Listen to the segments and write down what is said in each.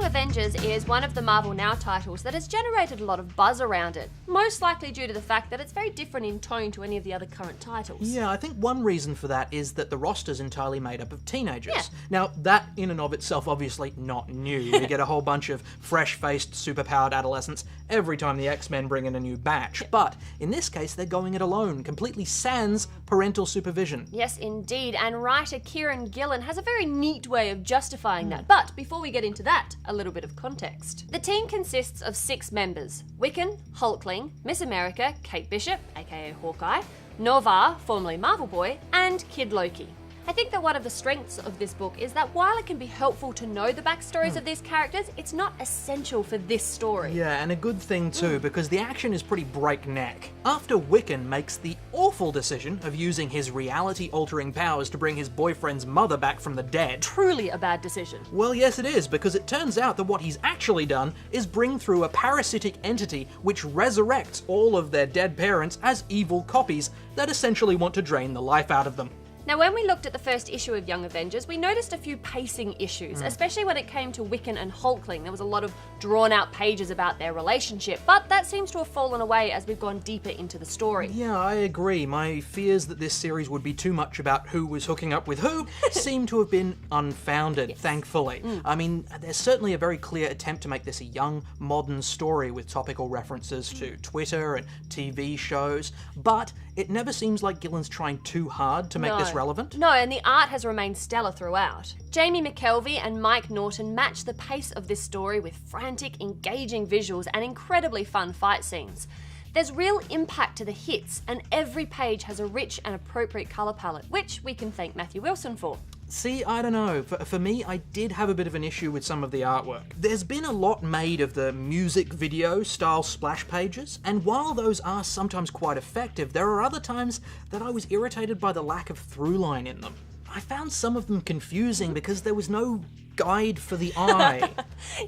Avengers is one of the Marvel Now titles that has generated a lot of buzz around it, most likely due to the fact that it's very different in tone to any of the other current titles. Yeah, I think one reason for that is that the roster's entirely made up of teenagers. Yeah. Now, that in and of itself, obviously not new. We get a whole bunch of fresh-faced, superpowered adolescents every time the X-Men bring in a new batch. But in this case, they're going it alone, completely sans parental supervision. Yes, indeed, and writer Kieran Gillen has a very neat way of justifying that. But before we get into that, a little bit of context. The team consists of 6 members: Wiccan, Hulkling, Miss America, Kate Bishop, aka Hawkeye, Nova, formerly Marvel Boy, and Kid Loki. I think that one of the strengths of this book is that while it can be helpful to know the backstories of these characters, it's not essential for this story. Yeah, and a good thing too, because the action is pretty breakneck. After Wiccan makes the awful decision of using his reality-altering powers to bring his boyfriend's mother back from the dead. Truly a bad decision. Well, yes it is, because it turns out that what he's actually done is bring through a parasitic entity which resurrects all of their dead parents as evil copies that essentially want to drain the life out of them. Now, when we looked at the first issue of Young Avengers, we noticed a few pacing issues, especially when it came to Wiccan and Hulkling. There was a lot of drawn-out pages about their relationship, but that seems to have fallen away as we've gone deeper into the story. Yeah, I agree. My fears that this series would be too much about who was hooking up with who seem to have been unfounded, thankfully. I mean, there's certainly a very clear attempt to make this a young, modern story with topical references to Twitter and TV shows, but it never seems like Gillen's trying too hard to make this relevant. No, and the art has remained stellar throughout. Jamie McKelvey and Mike Norton match the pace of this story with frantic, engaging visuals and incredibly fun fight scenes. There's real impact to the hits, and every page has a rich and appropriate colour palette, which we can thank Matthew Wilson for. See, I don't know. For me, I did have a bit of an issue with some of the artwork. There's been a lot made of the music video style splash pages, and while those are sometimes quite effective, there are other times that I was irritated by the lack of through-line in them. I found some of them confusing because there was no guide for the eye.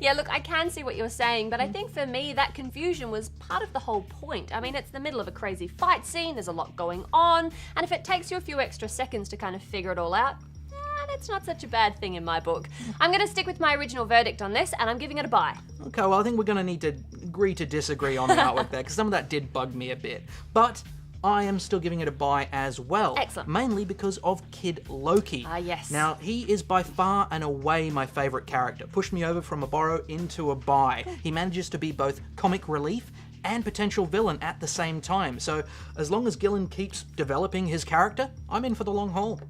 Yeah, look, I can see what you're saying, but I think for me that confusion was part of the whole point. I mean, it's the middle of a crazy fight scene, there's a lot going on, and if it takes you a few extra seconds to kind of figure it all out, it's not such a bad thing in my book. I'm going to stick with my original verdict on this, and I'm giving it a buy. Okay, well, I think we're going to need to agree to disagree on the artwork there, because some of that did bug me a bit. But I am still giving it a buy as well. Excellent. Mainly because of Kid Loki. Ah, yes. Now, he is by far and away my favourite character. Pushed me over from a borrow into a buy. He manages to be both comic relief and potential villain at the same time. So, as long as Gillen keeps developing his character, I'm in for the long haul.